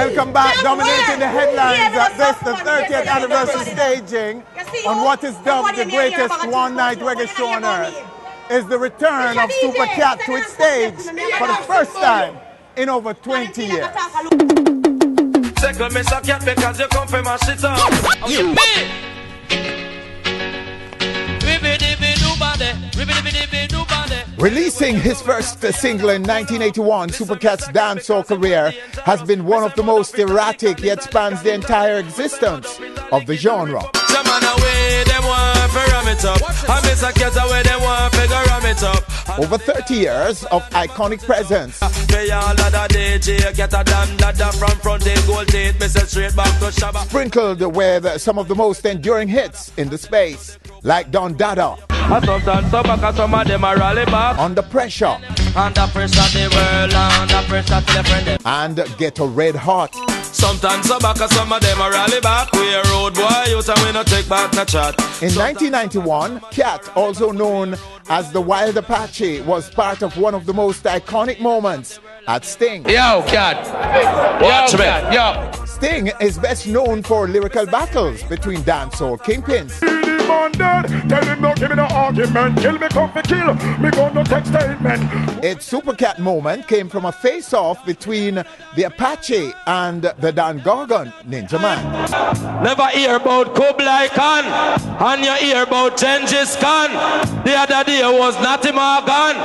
Welcome back, dominating the headlines at this, the 30th anniversary staging on what is dubbed the greatest one-night reggae show on earth, is the return of Supercat to its stage for the first time in over 20 years. Releasing his first single in 1981, Supercat's dancehall career has been one of the most erratic, yet spans the entire existence of the genre. Over 30 years of iconic presence, sprinkled with some of the most enduring hits in the space, like Don Dadda, Under Pressure, and Ghetto Red Hot. Sometimes some back, some of them are rally back. We a road boy, you and we no take back no chat. In 1991, Cat, also known as the Wild Apache, was part of one of the most iconic moments at Sting. Yo, Cat. Watch me. Yo. Sting is best known for lyrical battles between dancehall kingpins. Its Supercat moment came from a face-off between the Apache and the Dan Gorgon Ninja Man. Never hear about Kublai Khan, and you hear about Genghis Khan. The other day was Natty Morgan.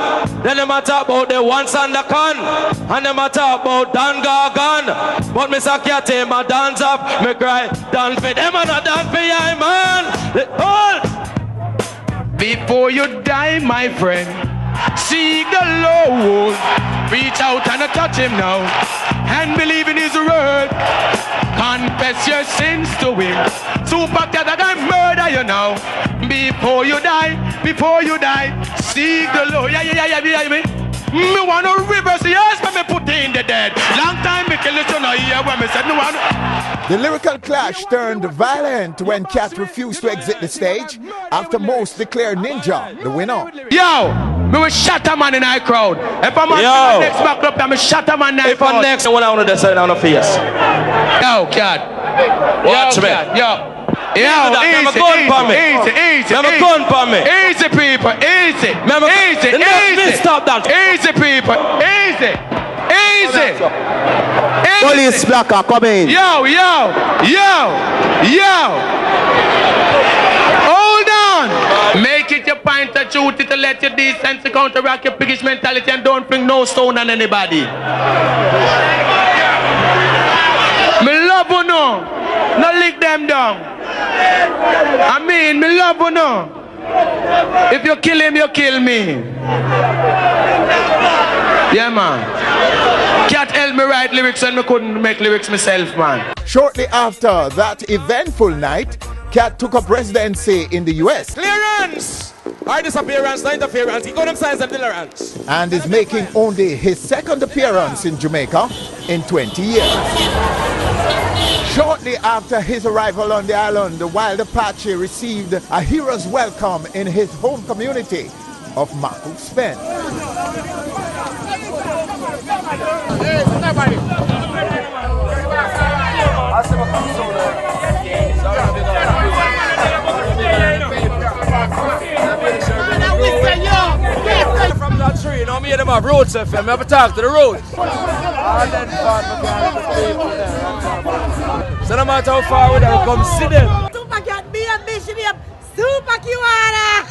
Then they talk about the once and the Khan, and they talk about Dan Gorgon. But Mr. Cat my dance up, me cry, dance for them and a dance for you, man. Before you die, my friend, seek the Lord. Reach out and touch him now, and believe in his word. Confess your sins to him. Supercat that I murder you now. Before you die, seek the Lord. Yeah. Me want to reverse yes, but me put in the dead. Long time me kill it, you know, here when me said no one. The lyrical clash turned violent when Cat refused to exit the stage after most declared Ninja the winner. Yo, me will shut a man in our crowd. If I'm on the next back up, I'm shut a man in our crowd. If I'm next, I want to decide on the face. Yo, Cat. Watch me. Yo. Yo, easy, people, easy. Stop that. Easy, people, easy. Police blacker, come in. Yo. Hold on. Make it your point of duty to let your decency counteract your piggish mentality and don't bring no stone on anybody. Me love you no. No lick them down. I mean, me love you no. If you kill him, you kill me. Yeah, man. Can't help me write lyrics and me couldn't make lyrics myself, man. Shortly after that eventful night, Cat took up residency in the US. Clearance! Our disappearance, no interference. He got signs of tolerance. And is making only his second appearance in Jamaica in 20 years. Shortly after his arrival on the island, the Wild Apache received a hero's welcome in his home community of Marco's Spence. From that tree, you know, me and them have roads, FM. I have to talk to the roads. So no matter how far we are, come see them. Supercat, be a mission, Super Kiwana!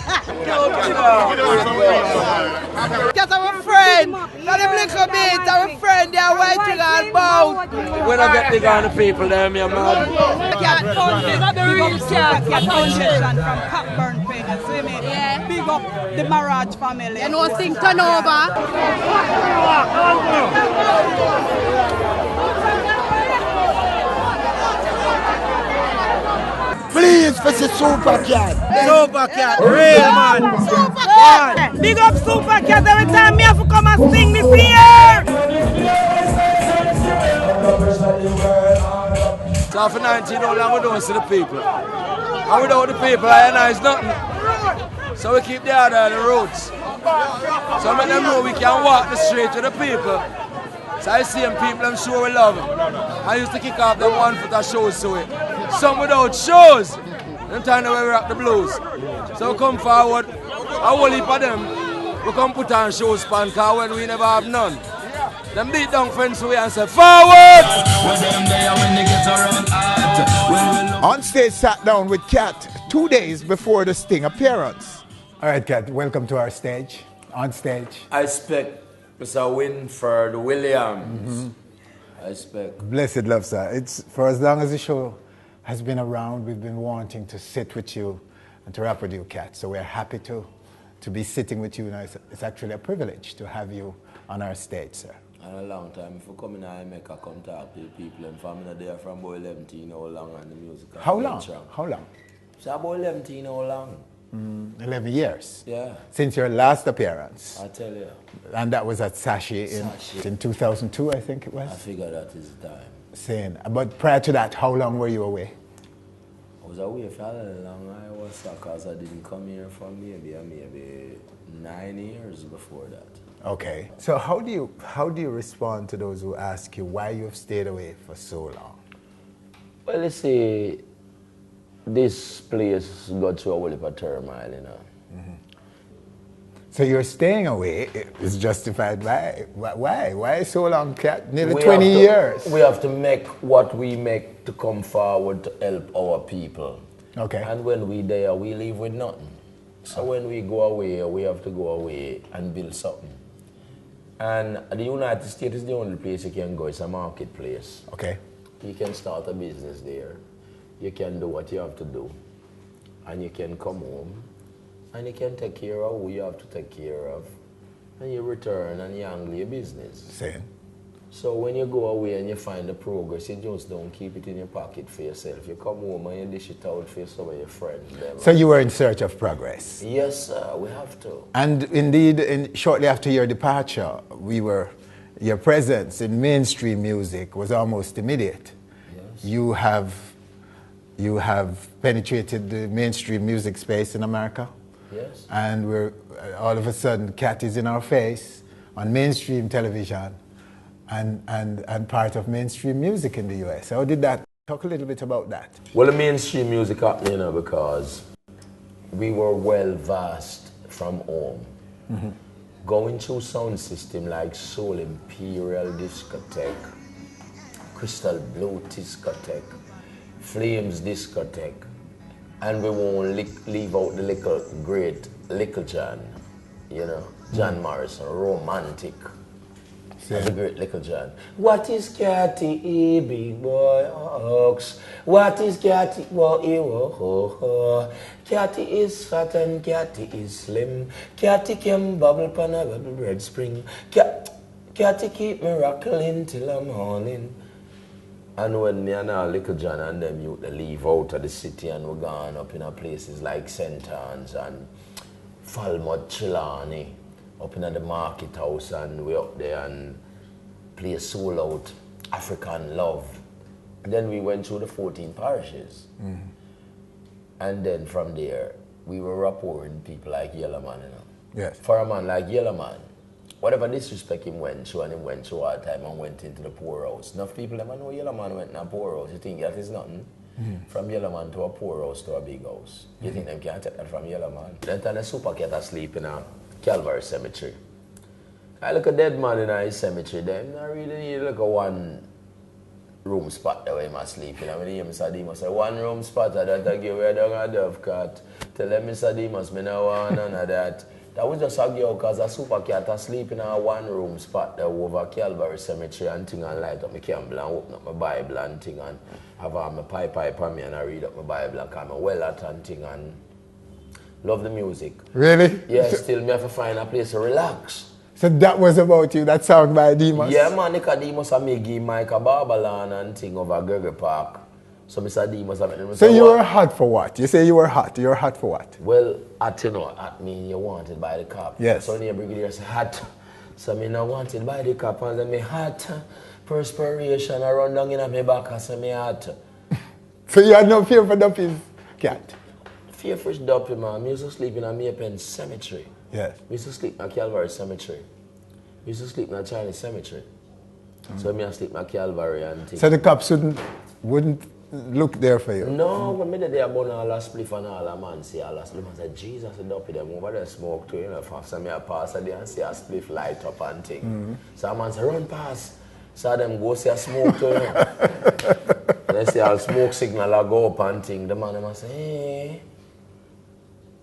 Because I'm a friend. Not a little bit. I'm a friend. They are waiting on boat. We don't get the kind of people there, me, man. Cat Foundation, the real Cat Foundation from Cockburn Pen. See me? Yeah. Big up the Maraj family. You know, sing turnover. Please, for the Supercat. Supercat, real man. Supercat. Big up Supercat. Every time me have to come and sing this here. So for 19 how long we don't see the people. And without the people, I know it's nothing. So we keep the other on the roads. So make them know we can walk the street to the people. So I see them people, them show we love. I used to kick off them 1 foot of shows to it. Some without shows. Them time the way we rock the blues. So come forward, a whole heap of them, we come put on shows pan, cause when we never have none. Them beat down friends away and say, forward! Onstage sat down with Cat 2 days before the Sting appearance. All right, Cat, welcome to our stage, Onstage. I expect Mr. Winford Williams. I expect. Blessed love, sir. It's for as long as the show has been around, we've been wanting to sit with you and to rap with you, Cat. So we're happy to be sitting with you now. It's actually a privilege to have you on our stage, sir. And a long time. If you come in and I make a come talk to the people and family there from about 11 how long and the music. How long? How long? So about 11 how long? 11 years. Yeah. Since your last appearance. I tell you. And that was at Sashi in 2002, I think it was. I figure that is the time. Saying, but prior to that, how long were you away? I was away for a long. I was because I didn't come here for maybe 9 years before that. Okay. So how do you respond to those who ask you why you've stayed away for so long? Well, you see, this place got through a whole heap of turmoil, you know. So you're staying away is justified by why? Why so long, Cat? Nearly 20 years. We have to make what we make to come forward to help our people. Okay. And when we there, we leave with nothing. So when we go away, we have to go away and build something. And the United States is the only place you can go. It's a marketplace. Okay. You can start a business there. You can do what you have to do. And you can come home. And you can take care of who you have to take care of. And you return and you handle your business. Same. So when you go away and you find the progress, you just don't keep it in your pocket for yourself. You come home and you dish it out for some of your friends. So you were in search of progress? Yes, sir, we have to. And indeed, shortly after your departure, your presence in mainstream music was almost immediate. Yes. You have penetrated the mainstream music space in America. Yes. And we're all of a sudden, Cat is in our face on mainstream television and part of mainstream music in the US. How did that? Talk a little bit about that. Well, the mainstream music happened, you know, because we were well versed from home. Going through sound system like Soul Imperial Discotheque, Crystal Blue Discotheque, Flames Discotheque, and we won't leave out the Little John, you know, John Morrison, romantic. That's a great Little John. What is Catty, big boy ox? What is Catty, boy, Catty is fat and Catty is slim. Catty can bubble pan a bubble bread spring. Catty keep me rockling till the morning. And when me and our Little John and them youth they leave out of the city and we're gone up in places like St. Anne's and Falmouth, Trelawney, up in the market house, and we up there and play soul out African love. And then we went through the 14 parishes. And then from there, we were rapporting people like Yellow Man, you know. Yes. For a man like Yellow Man, whatever disrespect him went through, and he went through all the time and went into the poorhouse. Enough people never know Yellow Man went in a poorhouse. You think that is nothing? From Yellow Man to a poorhouse to a big house. You think them can't take that from Yellow Man? Then the Supercat asleep in a Calvary Cemetery. I look a dead man in a cemetery, then I really need like a one room spot there where he must sleep. You know, when Mr. Demas say, one room spot that I give away down a dove cat. Tell them Mr. Demas, me no want none of that. That was just a girl because a Supercat asleep in a one room spot there over Calvary Cemetery and thing, and light up my candle and open up my Bible and thing and have my pipe on me and I read up my Bible and come well at and thing and love the music. Really? Yeah, still me have to find a place to relax. So that was about you, that song by Demas? Yeah, man, Demas and me give Mike a Barbalan and thing over Gregory Park. So Mr. Demas and So you were hot for what? You say you were hot. You were hot for what? Well, at you know, at me you wanted by the cop. Yes. So the brigadier said hot. So me not wanted by the cop and then me hot. Perspiration I run down in my back and say me hot. So you had no fear for Duppy's Cat? Fear for Duppy, man. Me used to sleep in a Maypen Cemetery. Yes. We used to sleep in a Calvary Cemetery. We used to sleep in a Chinese cemetery. So me I sleep my Calvary and thing. So the cops wouldn't look there for you? No, when me there burn all the spliff and all the man see all the spliff and say, Jesus, the dopey them over there smoke too, you know, so me I pass there and see a spliff light up and thing. So a man say, run past. So them go see a smoke too, you know. And they see all smoke signal a go up and thing. The man them say, hey,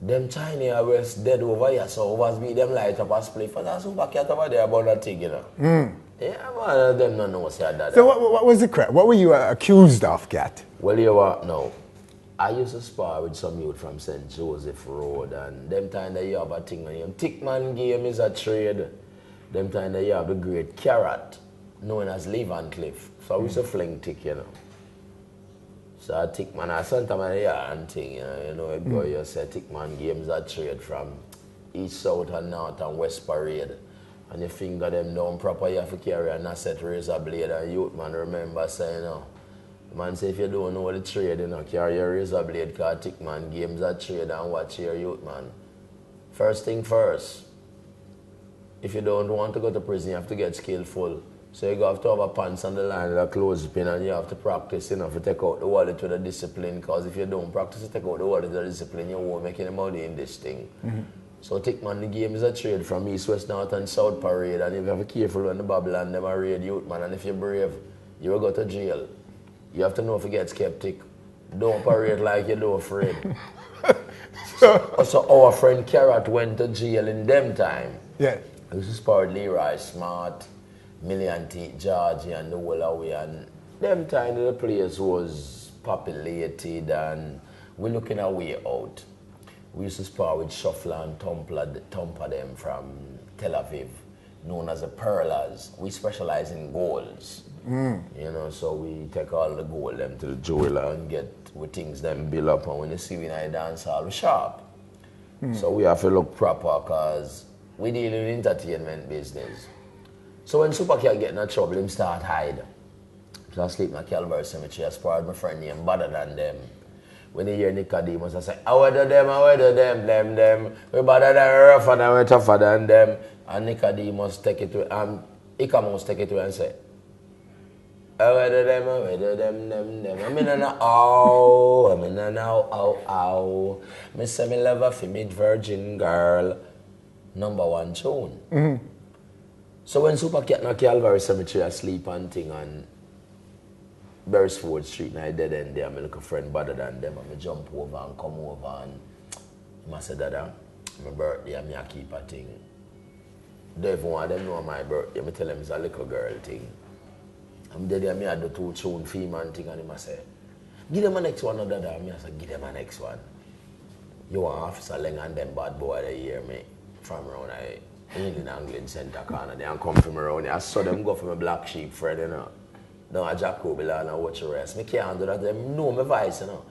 them Chinese are dead over here, so over be them light up a spliff. And that's Supercat over there about that thing, you know. Yeah, man, them don't know what's that. So what was the crap? What were you accused of, Cat? Well, you what? No. I used to spar with some youth from St. Joseph Road, and them time that you have a thing on him. Tickman game is a trade. Them time that you have the great carrot, known as Leave and Cliff. So we used to fling tick, you know. So I Tickman, I sometimes and thing, you know, boy, you say Tickman games a trade from east, south, and north, and west parade. And you finger them down proper, you have to carry a Nasset razor blade, and youth man remember saying, you know, man say if you don't know the trade, you know, carry your razor blade, because Tickman games a trade and watch your youth man. First thing first, if you don't want to go to prison, you have to get skillful. So you have to have a pants on the line with a clothespin, and you have to practice, you know, to take out the wallet with a discipline, because if you don't practice to take out the wallet with a discipline, you won't make any money in this thing. So Tickman, the game is a trade from east, west, north, and south parade, and if you have to be careful when the Babylon them are raid youth man, and if you're brave, you will go to jail. You have to know if you get skeptic. Don't parade like you don't afraid. So our friend Carrot went to jail in them time. Yeah. This is part Leroy Smart, Million T, Georgie, and the whole away, and them time the place was populated, and we're looking a way out. We used to spar with Shuffler and Thumper them from Tel Aviv, known as the Perlers. We specialize in golds. You know, so we take all the gold them to the jeweler and get with things them build up, and when you see we in a dance hall, we sharp. So we have to look proper, because we deal in entertainment business. So when Supercat get in trouble, him start hide. So I sleep in a Calvary Cemetery, I sparred my friend named Dadda them. When you hear Nicodemus, I say, I weather them, them. We better than rougher than we tougher than them. And Nicodemus take it to, Icamus take it to and say, I weather them, them. I mean, ow. Me say me love a female virgin girl. #1 tune. So when Supercat in a Calvary Cemetery, I sleep and thing, and Beresford Street, and I dead end there, my little friend better than them, and I jump over and come over, and I say, Dadda, my birthday, and I keep a thing. Don't even want them know my birthday, I tell them it's a little girl thing. I'm dead there, I do 2 tune film and thing, and I say, give them a next one, Dadda, and I say, give them a next one. You want Officer Leng and them bad boy, they hear me from around in Anglin Center corner, they come from around here. I saw them go from a black sheep friend, you know. Now I Jack Kobelan and watch the rest. I can't do that. They know my voice, you know.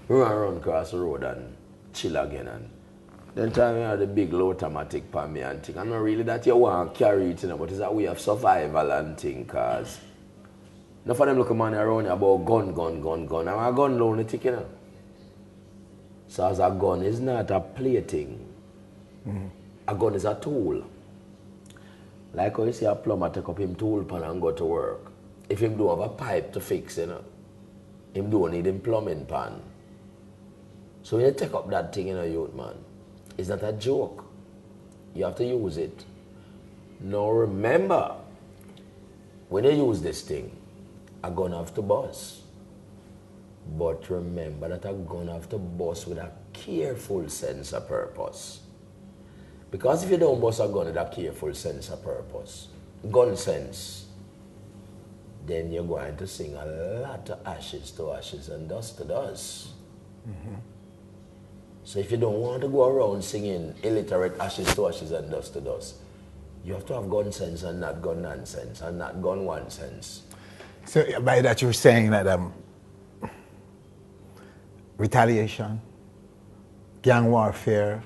Run across the road and chill again. And then time you have the big low automatic pan me and thing. I'm not really that you want to carry it, you know, but it's a way of survival and thing, cause enough of them look man around here about gun. I'm a gun lonely thing, you know. So as a gun is not a plaything. A gun is a tool. Like how you see a plumber take up him tool pan and go to work. If him do have a pipe to fix, you know, him don't need him plumbing pan. So when you take up that thing, you know, youth man, it's not a joke. You have to use it. Now remember, when you use this thing, a gun have to bust. But remember that a gun have to bust with a careful sense of purpose. Because if you don't bust a gun with a careful sense of purpose, gun sense, then you're going to sing a lot of ashes to ashes and dust to dust. So if you don't want to go around singing illiterate ashes to ashes and dust to dust, you have to have gun sense and not gun nonsense and not gun one sense. So by that you're saying that retaliation, gang warfare,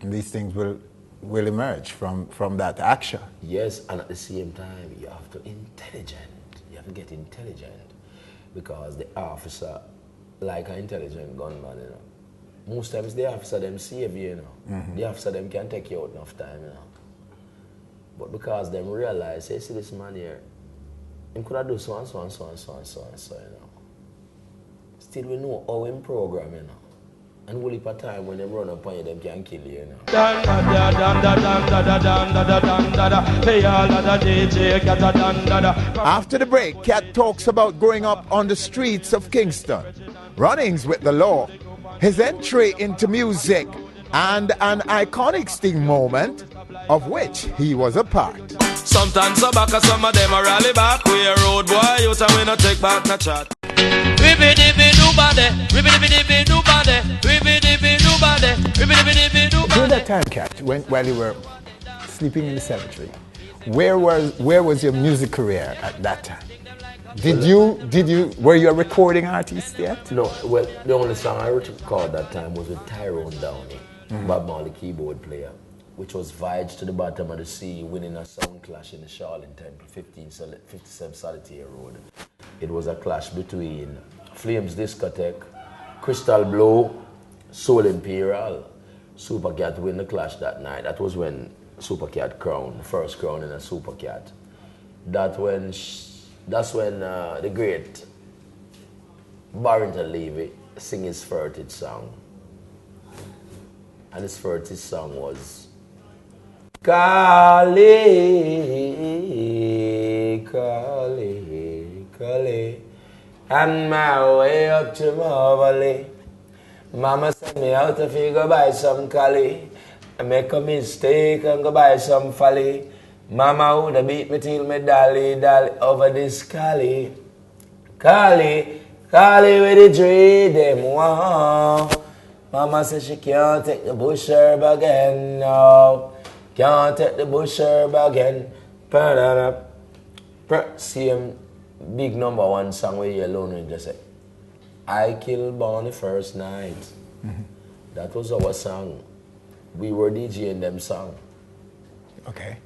and these things will emerge from that action. Yes, and at the same time, you have to get intelligent, because the officer, like an intelligent gunman, you know, most times the officer them save you, you know. The officer them can take you out enough time, you know. But because them realize, hey, see this man here, He could have done so, you know. Still we know how him program, you know. And will heap of time when they run up on you, them can kill you, you know. After the break, Cat talks about growing up on the streets of Kingston, runnings with the law, his entry into music, and an iconic Sting moment of which he was a part. Sometimes so back, some of them are rally back. We a road boy, you tell we no take back no chat. During that time, Cat, while you were sleeping in the cemetery, where was your music career at that time? Were you a recording artist yet? No, well, the only song I recorded that time was with Tyrone Downey, Bob Marley keyboard player, which was Vibes to the Bottom of the Sea, winning a sound clash in the Charlene Temple, 57 Solitaire Road. It was a clash between Flames Discotheque, Crystal Blue, Soul Imperial. Supercat win the clash that night. That was when Supercat crowned, first crown in a Supercat. That's when the great Barrington Levy sing his first song. And his first song was Kali, Kali, Kali, and my way up to Moberly. Mama sent me out if you go buy some Kali. I make a mistake and go buy some Folly. Mama woulda beat me till me dolly over this Kali. Kali, Kali with the dread them wow. Mama says she can't take the bush herb again, no. Can't take the bush herb again. Same big #1 song where you alone and just say, I killed Bonnie first night. That was our song. We were DJing them song. Okay.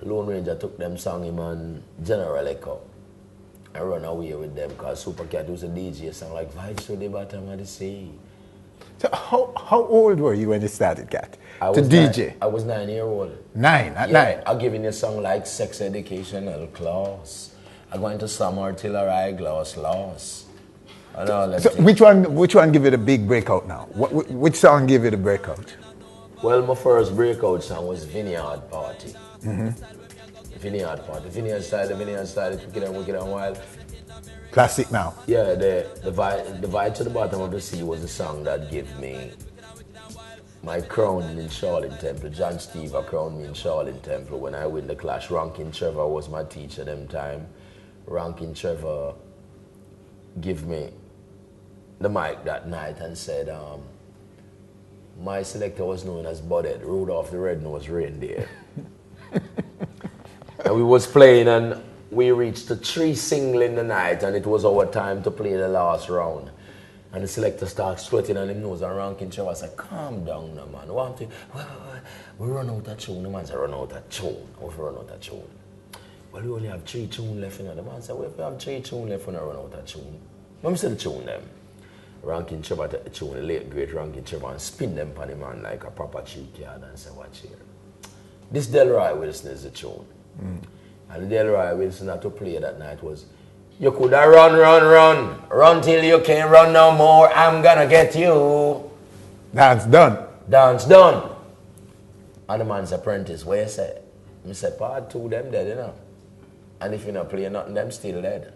Lone Ranger took them song him on General Echo. I run away with them because Supercat was a DJ song like Vibes to the Bottom of the Sea. So how old were you when you started, Cat? To DJ? I was 9 years old. 9? At 9? I'm giving you a song like Sex Educational Class. I'm going to some artillery glass loss. And all that so which one give you the big breakout now? Which song give you the breakout? Well, my first breakout song was Vineyard Party. Vineyard Party. Vineyard Style, Wicked and Wild. Classic now. Yeah, the Vibe to the Bottom of the Sea was the song that gave me my crown in Charlene Temple. John Steve crowned me in Charlene Temple when I win the clash. Rankin Trevor was my teacher them time. Rankin Trevor give me the mic that night and said, my selector was known as Budded, Rudolph the Red-Nosed Reindeer. And we was playing and we reached the 3 single in the night and it was our time to play the last round. And the selector starts sweating on him nose and Rankin Trevor said, calm down now, man. We run out of tune. The man said, run out of tune. We run out of tune. Well, we only have 3 tunes left. You know. The man said, well, if we have 3 tunes left, we don't run out of tune. Let me say the tune them. Rankin Trevor take the tune, the late great Rankin Trevor, and spin them on the man like a proper cheek yard and say, watch here. This Delroy Wilson is the tune. And the Delroy Wilson that to play that night was, you coulda run till you can't run no more, I'm gonna get you. Dance done. Dance done. And the man's apprentice, where you say? I say, part 2 them dead, you know. And if you not play nothing, them still dead.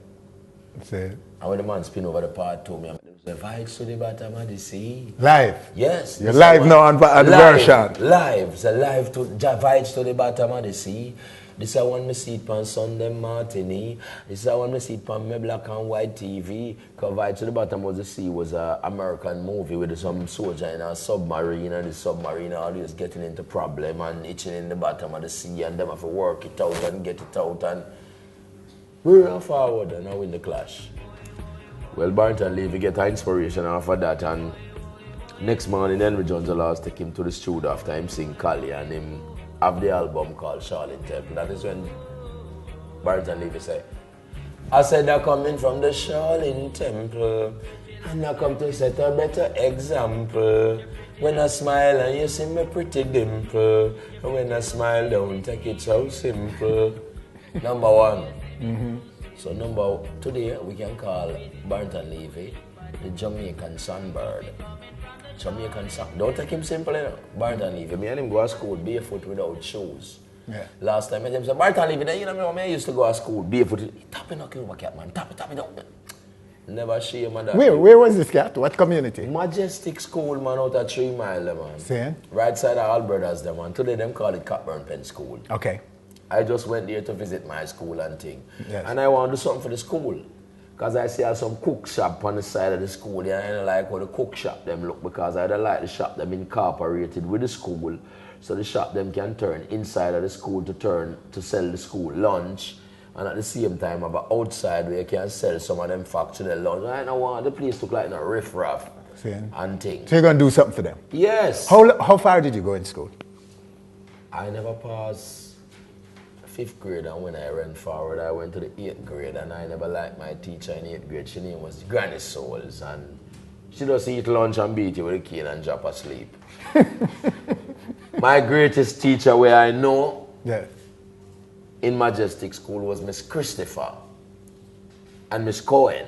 See. And when the man spin over the part 2, me the Vibes to the Bottom of the Sea. Live? Yes. You're live now on the version? Live. It's a live to Vibes to the Bottom of the Sea. This is one me see it on Sunday Martini. This is one me see it on my black and white TV. Because Vibes to the Bottom of the Sea was an American movie with some soldier in a submarine and the submarine always getting into problem and itching in the bottom of the sea and them have to work it out and get it out and we run forward and now win the clash. Well, Barrington Levy get an inspiration after that and next morning Henry Jones Laws take him to the studio after him sing Kali and him have the album called Charlene Temple. That is when Barrington Levy say, I said I coming from the Charlene Temple and I come to set a better example. When I smile and you see my pretty dimple, and when I smile don't take it so simple. #1. So today we can call Barton Levy the Jamaican Sunbird. Don't take him simple, you know. Barton Levy, me and him go to school barefoot without shoes. Yeah. Last time I said, Barton Levy, you know me, I used to go to school barefoot. Tap it, knock over cat, man. Tap it up. Never shame on that. Where was this cat? What community? Majestic School, man, out of 3 Mile, man. See? Right side of Alberta's, there, man. Today, them call it Cockburn Pen School. Okay. I just went there to visit my school and thing. Yes. And I want to do something for the school. Because I see some cook shop on the side of the school. And I don't like how the cook shop them look, because I don't like the shop them incorporated with the school. So the shop them can turn inside of the school to sell the school lunch. And at the same time, about outside where you can sell some of them factory lunch. I don't want the place to look like a riff-raff and things. So you're going to do something for them? Yes. How far did you go in school? I never passed 5th grade, and when I ran forward, I went to the 8th grade, and I never liked my teacher in 8th grade. Her name was Granny Souls, and she just eat lunch and beat you with a cane and drop asleep. My greatest teacher where I know in Majestic School was Miss Christopher and Miss Cohen,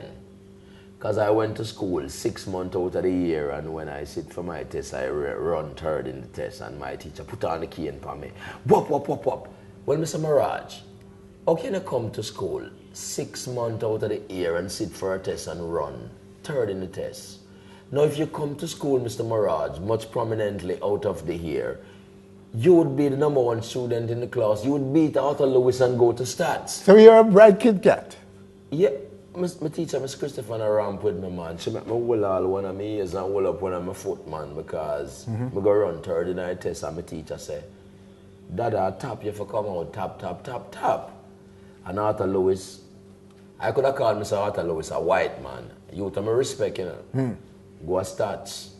because I went to school 6 months out of the year, and when I sit for my test, I run third in the test, and my teacher put on the cane for me. Whoop, whoop, whoop, whoop. Well, Mr. Mirage, how can you come to school 6 months out of the year and sit for a test and run third in the test? Now, if you come to school, Mr. Mirage, much prominently out of the year, you would be the #1 student in the class. You would beat Arthur Lewis and go to stats. So you're a bright kid cat? Yeah. My teacher, Miss Christopher, and I ramp with me, man. She make me hold all one of my ears and hold up one of my foot, man, because I go run third in the test, and my teacher say, Dadda, tap you for come out, tap, tap, tap, tap. And Arthur Lewis, I could have called Mr. Arthur Lewis a white man. You to me respect, you know. Go a stats.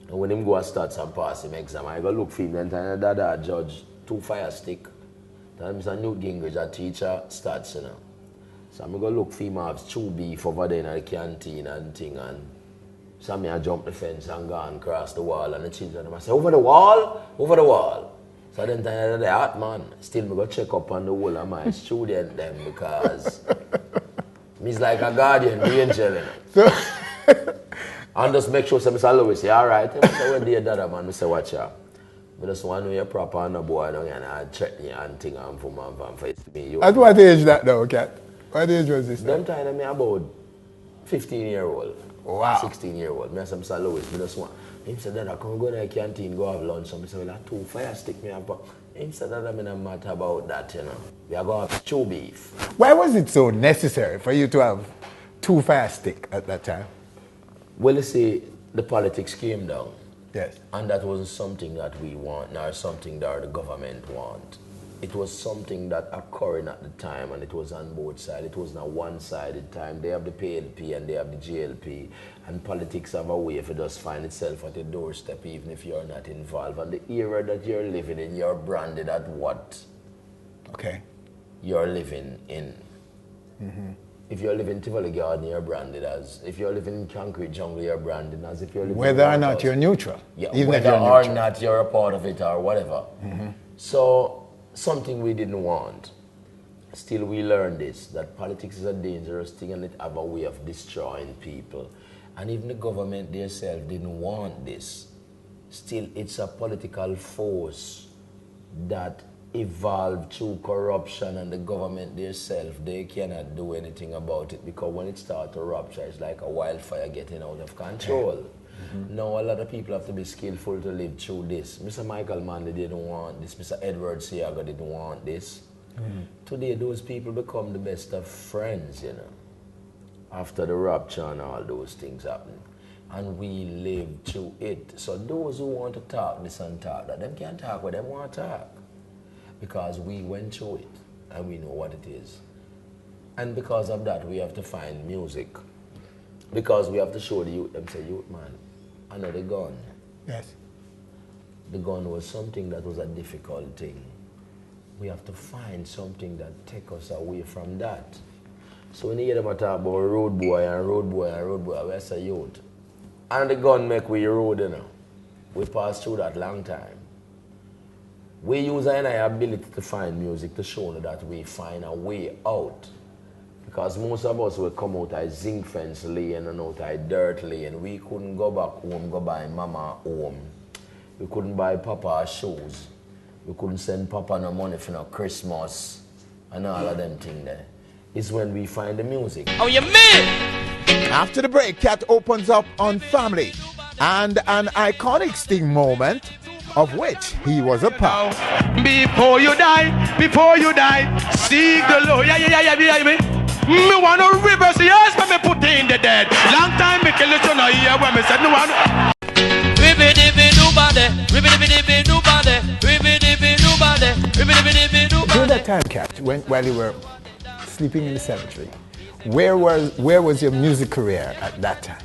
And when him go a stats and pass him exam, I go look for him. Then time Dadda judge 2 fire stick. Then Mr. Newt Gingrich, a teacher, stats, you know. So I'm going to look for him have 2 beef over there in the canteen and thing. And so I jump the fence and go and cross the wall. And the children, I say, over the wall, over the wall. So then time the hot man, still me go check up on the whole of my student them, because me's like a guardian, the angel, you know. And just make sure, say, Mr. Lewis, say, all right. I say, well, dear Dadda, man, I say, watch out. I just want to know you're proper on the boy, and I check you and thing and for me. At what age that though, Cat? What age was this? Them time, me about 15-year-old. Wow. 16-year-old. Me and some Mr. Lewis, me just want. Him said, Dadda, come go to the canteen, go have lunch. So I said, well, 2 fire stick me up. Him said, Dadda, me not matter about that, you know. We are going to have 2 beef. Why was it so necessary for you to have 2 fire stick at that time? Well, you see, the politics came down. Yes. And that wasn't something that we want, nor something that the government want. It was something that occurring at the time, and it was on both sides. It wasn't a one-sided time. They have the PLP and they have the GLP, and politics have a way if it does find itself at the doorstep, even if you're not involved. And the era that you're living in, you're branded at what? Okay. You're living in. If you're living in Tivoli Garden, you're branded as. If you're living in Concrete Jungle, you're branded as. If you're living whether or not you're neutral. Yeah, even whether if you're or neutral. not you're a part of it or whatever. So, something we didn't want. Still, we learned this, that politics is a dangerous thing and it have a way of destroying people. And even the government themselves didn't want this. Still, it's a political force that evolved through corruption, and the government themselves, they cannot do anything about it, because when it starts to rupture, it's like a wildfire getting out of control. Now, a lot of people have to be skillful to live through this. Mr. Michael Manley didn't want this. Mr. Edward Siaga didn't want this. Today, those people become the best of friends, you know, after the rupture and all those things happen. And we live through it. So those who want to talk this and talk that, them can't talk what them want to talk. Because we went through it and we know what it is. And because of that, we have to find music. Because we have to show the youth, them say, youth man, I know the gun. Yes. The gun was something that was a difficult thing. We have to find something that take us away from that. So when you hear them talk about road boy and road boy and road boy, we say youth. And the gun make we road, you know. We passed through that long time. We use our ability to find music to show that we find a way out. Because most of us would come out of zinc fence lane and out of dirt lane. We couldn't go back home, go buy mama home. We couldn't buy papa shoes. We couldn't send papa no money for no Christmas and all of them things there. It's when we find the music. Oh, you mean? After the break, Cat opens up on family and an iconic Sting moment of which he was a part. Before you die, seek the Lord. Yeah. Me want to reverse years when me put in the dead. Long time me kill it on a year when me said no one. During that time, Cat, while you were sleeping in the cemetery, where was your music career at that time?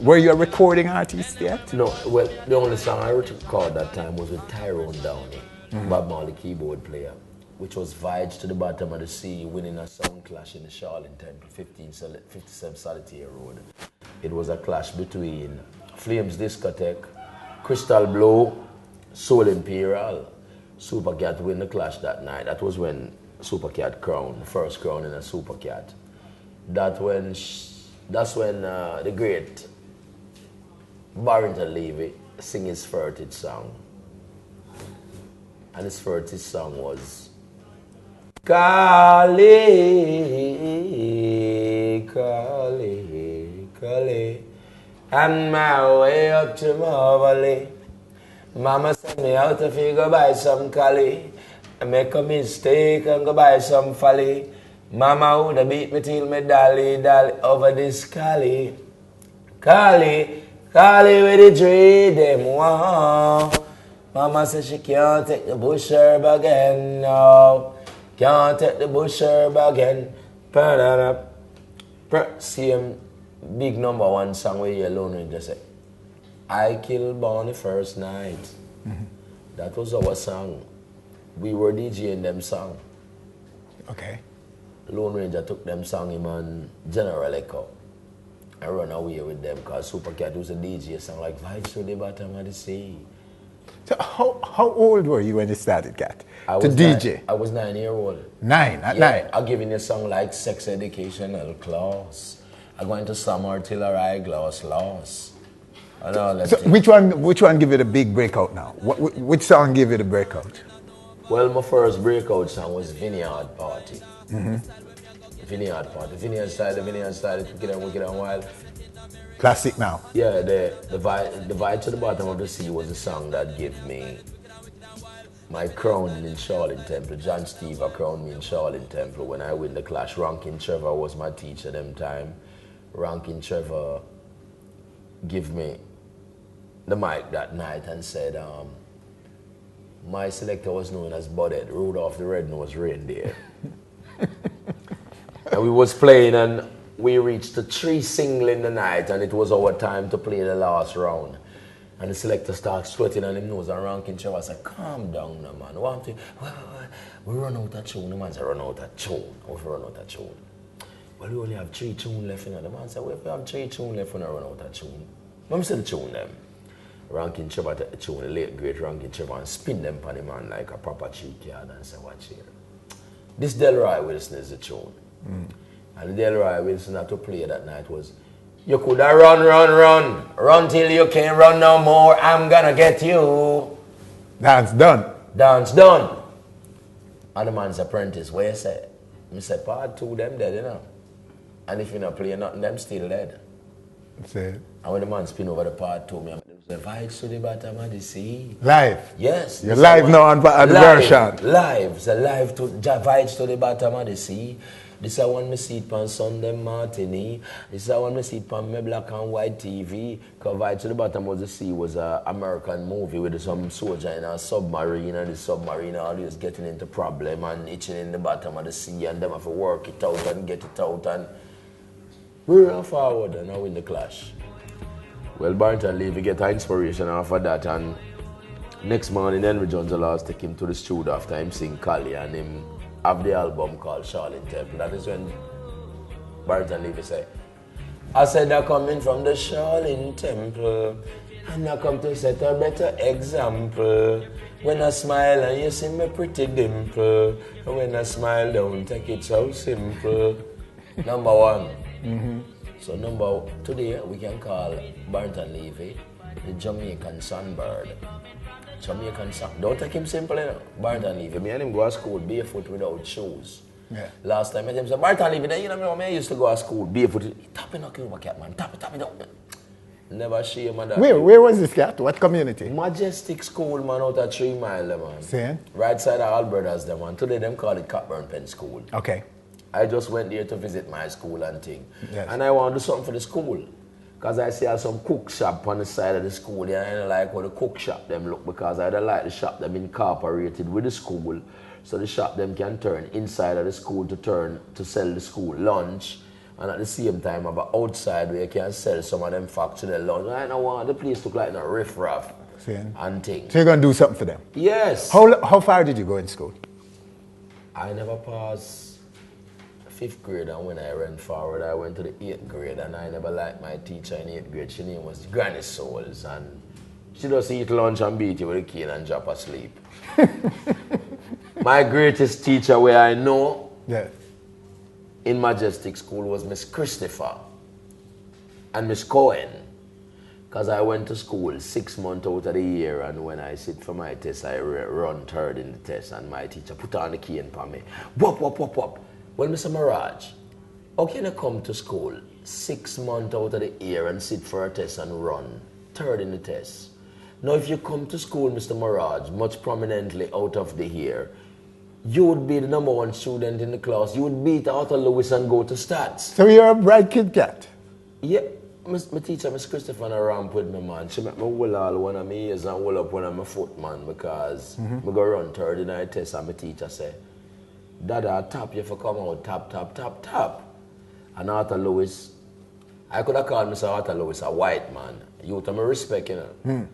Were you a recording artist yet? No, well, the only song I recorded that time was with Tyrone Downey, Bob Marley keyboard player, which was Vibes to the Bottom of the Sea, winning a sound clash in the Charlene Temple, 57 Solitaire Road. It was a clash between Flames Discotheque, Crystal Blow, Soul Imperial. Supercat win the clash that night. That was when Supercat crowned, the first crown in a Supercat. That's when the great Barrington Levy sing his first song. And his first song was Kali, Kali, Kali, and my way up to Moberly. Mama sent me out if you go buy some Kali. I make a mistake and go buy some Folly. Mama would have beat me till me dolly over this Kali. Kali, Kali with the dread them wow. Mama says she can't take the bush herb again, no. Can't take the bush herb again. Same big number one song where you alone and just say, I killed Bonnie first night. That was our song. We were DJing them song. Okay. Lone Ranger took them song him on General Echo. I run away with them because Supercat was a DJ song like Vibes to the Bottom of the Sea. So how old were you when you started, Cat? To DJ? I was 9 years old. 9? At 9? I'm giving a song like Sex Educational Class. I'm going to some artillery glass loss. And all that so which one give you the big breakout now? Which song give you the breakout? Well, my first breakout song was Vineyard Party. Vineyard Party. Vineyard Style, Wicked and Wild. Classic now. Yeah, the Vibe to the Bottom of the Sea was the song that gave me my crown in Charlene Temple. John Steve crowned me in Charlene Temple when I win the clash. Rankin Trevor was my teacher them time. Rankin Trevor gave me the mic that night and said, my selector was known as Budhead, Rudolph the Red-Nosed Reindeer. And we was playing and we reached the 3 single in the night and it was our time to play the last round. And the selector started sweating on him nose and Rankin Trevor said, calm down now, man. We run out of tune. The man said, run out of tune. We run out of tune. Well, we only have 3 tunes left. The man said, well, if we have 3 tunes left, we don't run out of tune. Let me the tune them. Rankin Trevor take the tune, the late great Rankin Trevor, and spin them on the man like a proper cheek yard and say, watch here. This Delroy Wilson is the tune. And the Delroy Wilson had to play that night was, you coulda run till you can't run no more, I'm gonna get you. Dance done. And the man's apprentice, where you say? I said, part 2 them dead, you know. And if you not play nothing, them still dead. That's it. And when the man spin over the part 2, me the Vibes to the Bottom of the Sea. Live? Yes. You're live now on the version? Live. It's a live to Vibes to the Bottom of the Sea. This is one me see it on Sunday Martini. This is one me see it on my black and white TV. Because Vibes to the Bottom of the Sea was an American movie with some soldier in a submarine and the submarine always getting into problem and itching in the bottom of the sea and them have to work it out and get it out and we run forward and now in the clash. Well, Barrington Levy get an inspiration off of that and next morning Henry Jones Laws take him to the studio after him sing Kali and him have the album called Charlene Temple. That is when Barrington Levy say, I said they're coming from the Charlene Temple. And I come to set a better example. When I smile and you see me pretty dimple. And when I smile, don't take it so simple. Number one. So today we can call Barton Levy the Jamaican sunbird. Jamaican sun. Don't take him simple, you know. Barton Levy. Me and him go to school barefoot without shoes. Yeah. Last time I met him, said, Barton Levy, you know me, I used to go to school barefoot. Tap it up, cat, man. Tap it up. Never shame of that. Where was this cat? What community? Majestic school, man, out of 3 Mile, man. See? Right side of Alberta's, them, man. Today, them call it Cockburn Pen School. Okay. I just went there to visit my school and thing. Yes. And I want to do something for the school. Because I see some cook shop on the side of the school. And I don't like how the cook shop them look, because I don't like the shop them incorporated with the school. So the shop them can turn inside of the school to sell the school lunch. And at the same time, about outside where you can sell some of them factory lunch. I don't want the place to look like a riff-raff and things. So you're going to do something for them? Yes. How far did you go in school? I never passed 5th grade, and when I ran forward, I went to the 8th grade, and I never liked my teacher in 8th grade. Her name was Granny Souls, and she just eat lunch and beat you with a cane and drop asleep. My greatest teacher where I know in Majestic School was Miss Christopher and Miss Cohen, because I went to school 6 months out of the year, and when I sit for my test, I run third in the test, and my teacher put on the cane for me. Whoop, whoop, whoop, whoop. Well, Mr. Mirage, how can you come to school 6 months out of the year and sit for a test and run third in the test? Now, if you come to school, Mr. Mirage, much prominently out of the year, you would be the #1 student in the class. You would beat Arthur Lewis and go to stats. So you're a bright kid, cat? Yeah. My teacher, Miss Christopher, and I ramp with me, man. She make me hold all one of my ears and hold up one of my foot, man, because I go run third in the test, and my teacher say, Dadda, tap you for come out, tap, tap, tap, tap. And Arthur Lewis, I could have called Mr. Arthur Lewis a white man. You to my respect, you know.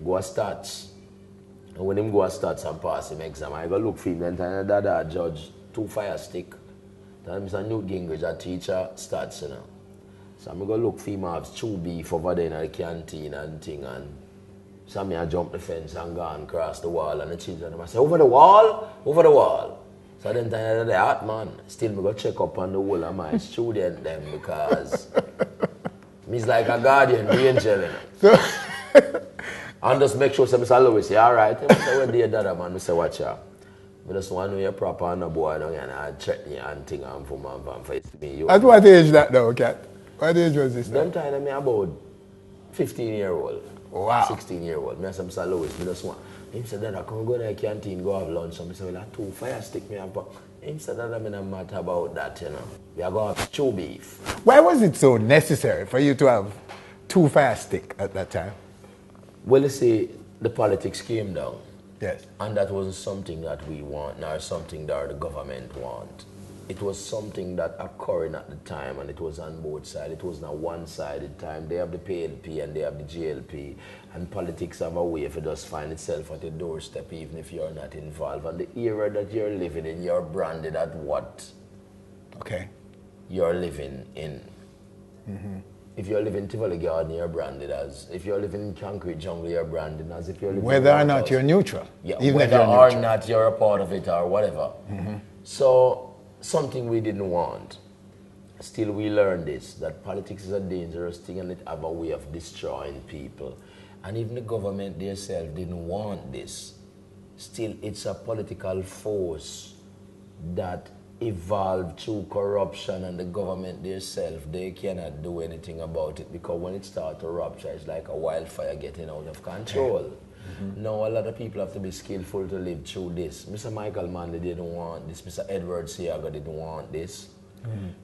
Go a stats. And when him go a stats and pass him exam, I go look for him, and Dadda judge 2 fire stick. Then Mr. Newt Gingrich, a teacher, stats, you know. So I'm going to look for him have 2 beef over there in the canteen and thing, and so I jump the fence and go and cross the wall, and the children, I say, over the wall, over the wall. So then the hot man, still me go check up on the whole of my student them, because me's like a guardian, the angel, you know. And just make sure say, Mr. Lewis, you alright? I say, well, dear Dadda, man, I say, watch out. I just want to know you're proper on the boy, and I check me and thing and for my face to me. At what age that though, cat? What age was this? Them time I about 15-year-old. Wow. 16-year-old. I said, Mr. Lewis, I just want. He said, Dadda, come go to the canteen, go have lunch. So I said, well, 2 fire stick me up. He said, Dadda, I'm not matter about that, you know. We are going to have 2 beef. Why was it so necessary for you to have 2 fire stick at that time? Well, you see, the politics came down. Yes. And that wasn't something that we want, nor something that the government want. It was something that occurring at the time, and it was on both sides. It wasn't a one-sided time. They have the PLP and they have the GLP, and politics have a way for just find itself at your doorstep, even if you're not involved. And the era that you're living in, you're branded at what? Okay. You're living in. If you're living in Tivoli Garden, you're branded as. If you're living in Concrete Jungle, you're branded as. If you're living whether or not you're neutral. Yeah, even whether if you're or neutral. not you're a part of it or whatever. So, something we didn't want. Still, we learned this, that politics is a dangerous thing and it have a way of destroying people. And even the government themselves didn't want this. Still, it's a political force that evolved through corruption, and the government themselves, they cannot do anything about it, because when it starts to rupture, it's like a wildfire getting out of control. Now, a lot of people have to be skillful to live through this. Mr. Michael Manley didn't want this. Mr. Edward Siaga didn't want this.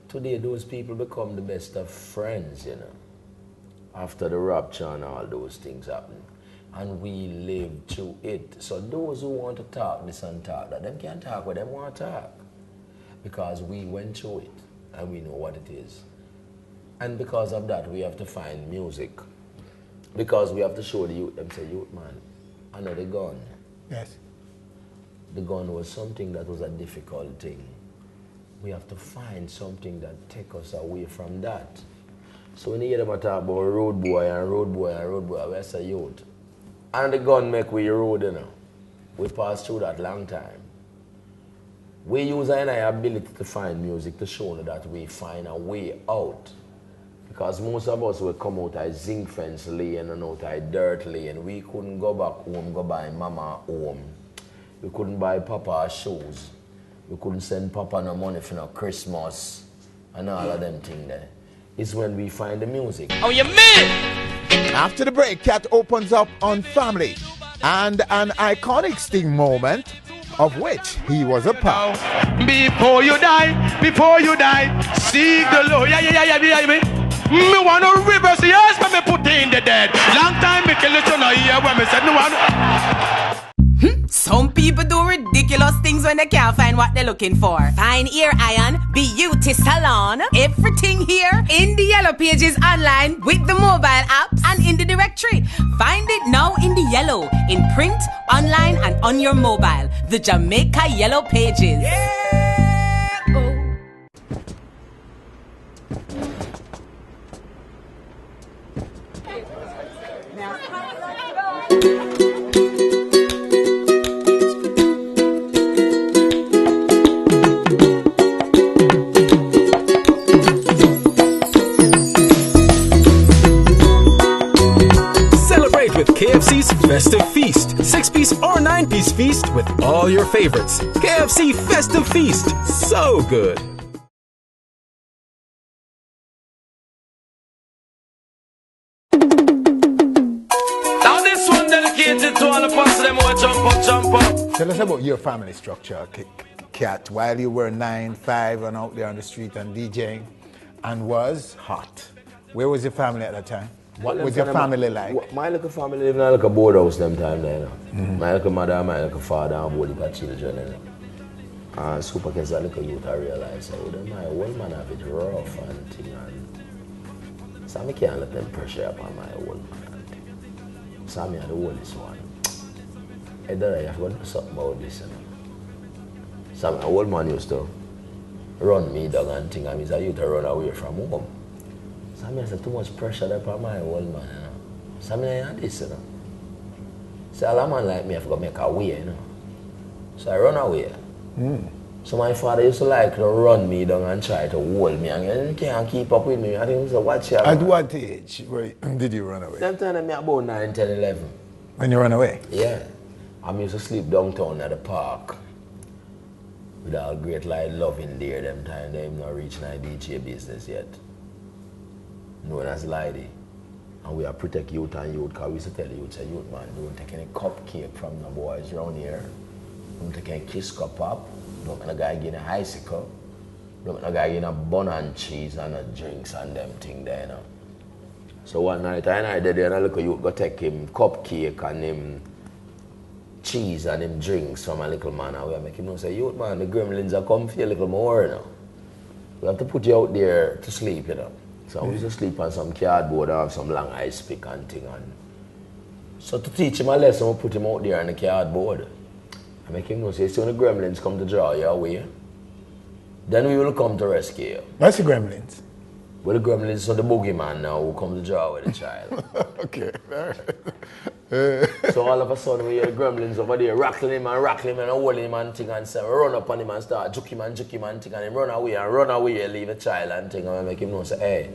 Today, those people become the best of friends, you know, after the rupture and all those things happen. And we live through it. So those who want to talk this and talk that, them can't talk what them want to talk. Because we went through it and we know what it is. And because of that, we have to find music. Because we have to show the youth, them say, youth man, I know the gun. Yes. The gun was something that was a difficult thing. We have to find something that takes us away from that. So when you hear them talk about road boy and road boy and road boy, we say youth. And the gun make we road, you know. We pass through that long time. We use our ability to find music to show that we find a way out. Because most of us will come out of zinc fence lane and out of dirt lane. We couldn't go back home, go buy mama home. We couldn't buy papa shoes. We couldn't send papa no money for no Christmas and all of them things there. It's when we find the music. Oh, you mean? After the break, Cat opens up on family and an iconic Sting moment of which he was a part. Before you die, seek the Lord. Yeah. Me want to reverse the years, but me put in the dead. Long time me kill it, you know, here when me said no one. Some people do ridiculous things when they can't find what they're looking for. Fine ear iron, beauty salon, everything here in the Yellow Pages online with the mobile apps and in the directory. Find it now in the Yellow, in print, online and on your mobile. The Jamaica Yellow Pages. Yeah! Oh. KFC's Festive Feast. 6-piece or 9-piece feast with all your favorites. KFC Festive Feast. So good. Now this one dedicated to all of us, them who jump up. Tell us about your family structure, Cat, while you were 9, 5 and out there on the street and DJing and was hot. Where was your family at that time? What was your family like? My little family lived in a little board house them time there, you know. My little mother, my little father, and both the children, you know. And Supercat as a little youth, I realized, so my old man have it rough and thing, and so I can't let them pressure upon my old man and thing. So I'm the oldest one. Hey, Dadda, you have to do something about this, you know. So my old man used to run me down and thing, and I used to run away from home. So I said, too much pressure there upon my old man, you know. So I had this, you know. So all a man like me have to make a way, you know. So I run away. So my father used to like to run me down and try to hold me, and you can't keep up with me. I think he said, watch out. At what age did you run away? That time I about 9, 10, 11. When you ran away? Yeah. I used to sleep downtown at the park. With all great light love in there, them time they not reaching my DJ business yet. Known as Lady. And we are protect youth and youth, because we used to tell the youth, say, youth man, don't take any cupcake from the boys around here. Don't take any kiss cup up. Don't let a guy get an icicle. Don't let a guy get a bun and cheese and a drinks and them thing there, you know. So one night I did there and a little youth go take him cupcake and him cheese and him drinks from a little man, and we make him know, say, youth man, the gremlins are come for you a little more, you know. We have to put you out there to sleep, you know. So we used to sleep on some cardboard or have some long ice pick and thing. And so to teach him a lesson, we put him out there on the cardboard. I make him know, say, see when the gremlins come to draw you away, then we will come to rescue you. What's the gremlins? Well, the gremlins, so the boogeyman now who comes to draw with the child. Okay, all right. So all of a sudden we hear the gremlins over there rattling him and holding him and thing, and say, run up on him and start juke him and thing, and him run away and leave the child and thing, and I make him know, say, hey,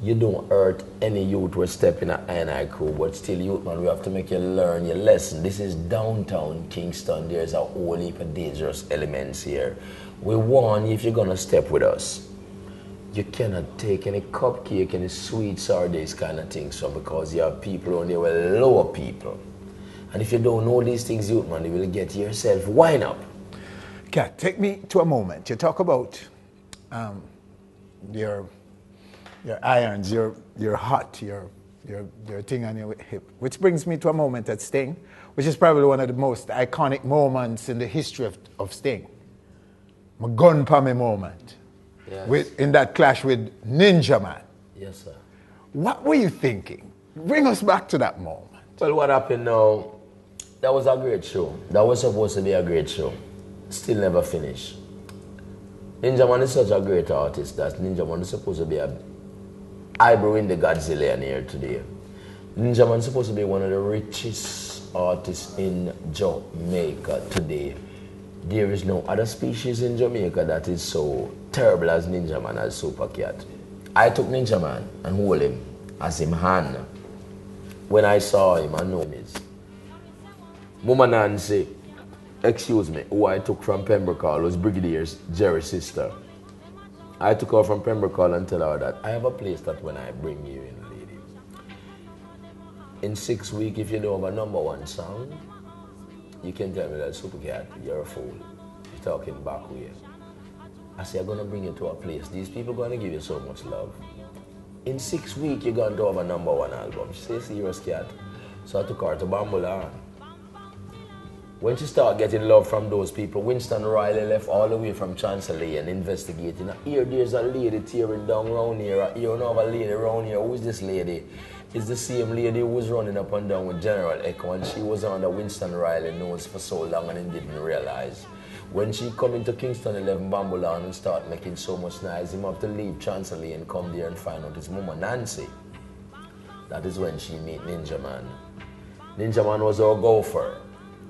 you don't hurt any youth with stepping at I crew, but still youth man, we have to make you learn your lesson. This is downtown Kingston. There's a whole heap of dangerous elements here. We warn you, if you're gonna step with us, you cannot take any cupcake, any sweets or these kind of things from, because you have people on there with lower people. And if you don't know these things, youth man, you will get yourself wind up. Kat, take me to a moment. You talk about your irons, your hot, your thing on your hip, which brings me to a moment at Sting, which is probably one of the most iconic moments in the history of Sting. My gun pa me moment. Yes. In that clash with Ninja Man. Yes, sir. What were you thinking? Bring us back to that moment. Well, what happened now, that was a great show. That was supposed to be a great show. Still never finished. Ninja Man is such a great artist that Ninja Man is supposed to be a I bring the Godzillionaire today. Ninja Man supposed to be one of the richest artists in Jamaica today. There is no other species in Jamaica that is so terrible as Ninja Man, as Supercat. I took Ninja Man and hold him as him hand. When I saw him, I know him is. Mama Nancy, excuse me, who I took from Pembroke Hall was Brigadier Jerry's sister. I took her from Pembroke Hall and tell her that I have a place that when I bring you in, lady, in 6 weeks, if you don't have a #1 song, you can tell me that Supercat, you're a fool. You're talking back way. I say, I'm going to bring you to a place. These people are going to give you so much love. In 6 weeks, you're going to have a #1 album. She says, serious, cat. So I took her to Bambulan. When she started getting love from those people, Winston Riley left all the way from Chancery and investigating. Here, there's a lady tearing down around here. You don't have a lady around here. Who is this lady? It's the same lady who was running up and down with General Echo, and she was under Winston Riley nose for so long and he didn't realize. When she come into Kingston 11 Bambulan and start making so much noise, he have to leave Chancery and come there and find out his mama Nancy. That is when she meet Ninja Man. Ninja Man was our gopher.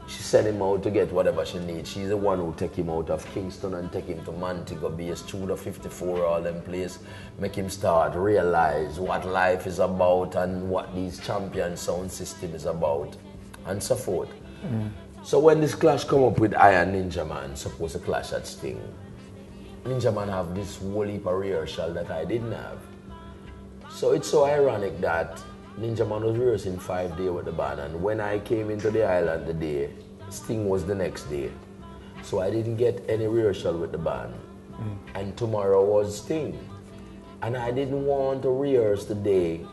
She sent him out to get whatever she needs. She's the one who take him out of Kingston and take him to Montego Bay, Studio 54, all them place. Make him start realize what life is about and what these champion sound system is about, and so forth. So when this clash come up with I and Ninja Man, supposed to clash at Sting, Ninja Man have this whole heap of rehearsal that I didn't have. So it's so ironic that Ninja Man was rehearsing 5 days with the band, and when I came into the island the day, Sting was the next day. So I didn't get any rehearsal with the band. And tomorrow was Sting. And I didn't want to rehearse the day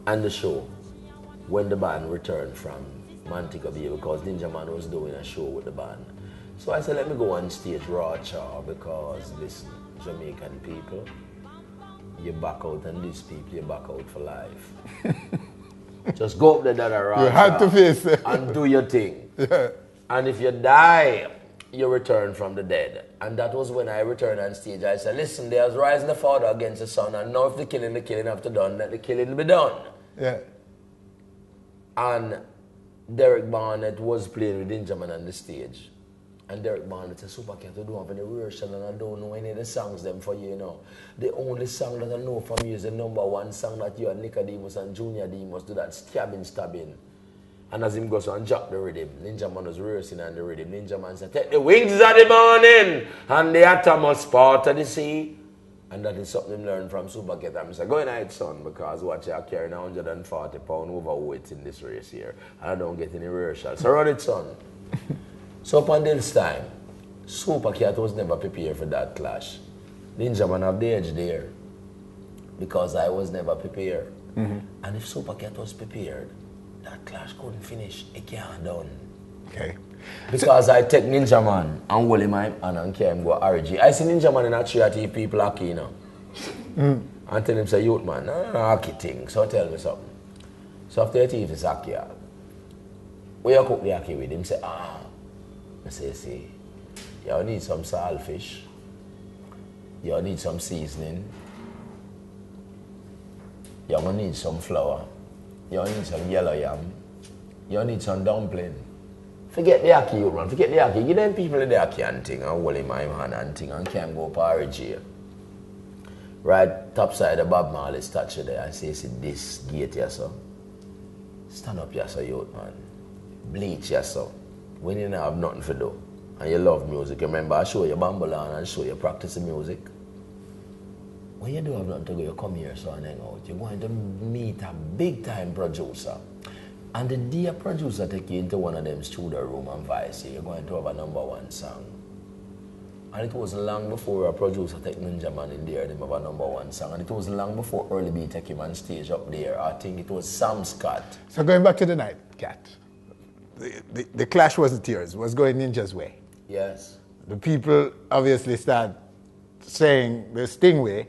and the show when the band returned from Montego Bay, because Ninja Man was doing a show with the band. So I said, let me go on stage raw chaw, because listen, Jamaican people, you back out, and these people, you back out for life. Just go up there, Dadda, you had to face it. And do your thing. Yeah. And if you die, you return from the dead. And that was when I returned on stage. I said, listen, there's rising the father against the son, and now if the killing have to done, let the killing be done. Yeah. And Derek Barnett was playing with Ninja Man on the stage. And Derek Barnett said, Supercat, I don't have any rehearsal and I don't know any of the songs them for you, you know. The only song that I know from you is the #1 song that you and Nicodemus and Junior Demus do, that stabbing. And as him goes on jack the rhythm, Ninja Man was rehearsing on the rhythm. Ninja Man said, take the wings of the morning and the atomos part of the sea. And that is something him learned from Supercat. I said, go in ahead, son, because watch, I carry 140 pounds overweight in this race here. And I don't get any rehearsal. So run it, son. So upon this time, Supercat was never prepared for that clash. Ninja Man have the edge there, because I was never prepared. And if Supercat was prepared, that clash couldn't finish. It can't done. Okay. Because I take Ninja Man and hold him and carry him go RG. I see Ninja Man in a tree people hockey, you know. And tell him, say, youth man, no hockey thing. So tell me something. So after you is hockey, where you cook the hockey with him, say, I say, see, you need some saltfish, you need some seasoning, you need some flour, you need some yellow yam, you need some dumpling. Forget the hockey, you run, forget the hockey. Give them people the hockey and thing, and hold him my hand and thing, and can't go for RG. Right top side of Bob Marley statue there, and say, see this gate here, so. Stand up here, so, youth man. Bleach here, so. When you don't have nothing to do, and you love music, remember I show you Bambulan and show you practicing music. When you don't have nothing to do, you come here so and hang out. You're going to meet a big time producer. And the day a producer take you into one of them studio room and vice you, you're going to have a #1 song. And it was long before a producer take Ninja Man in there and him have a #1 song. And it was long before Early B take him on stage up there. I think it was Sam Scott. So going back to the night, Cat. The clash wasn't yours, it was going Ninja's way. Yes. The people obviously start saying the Sting way,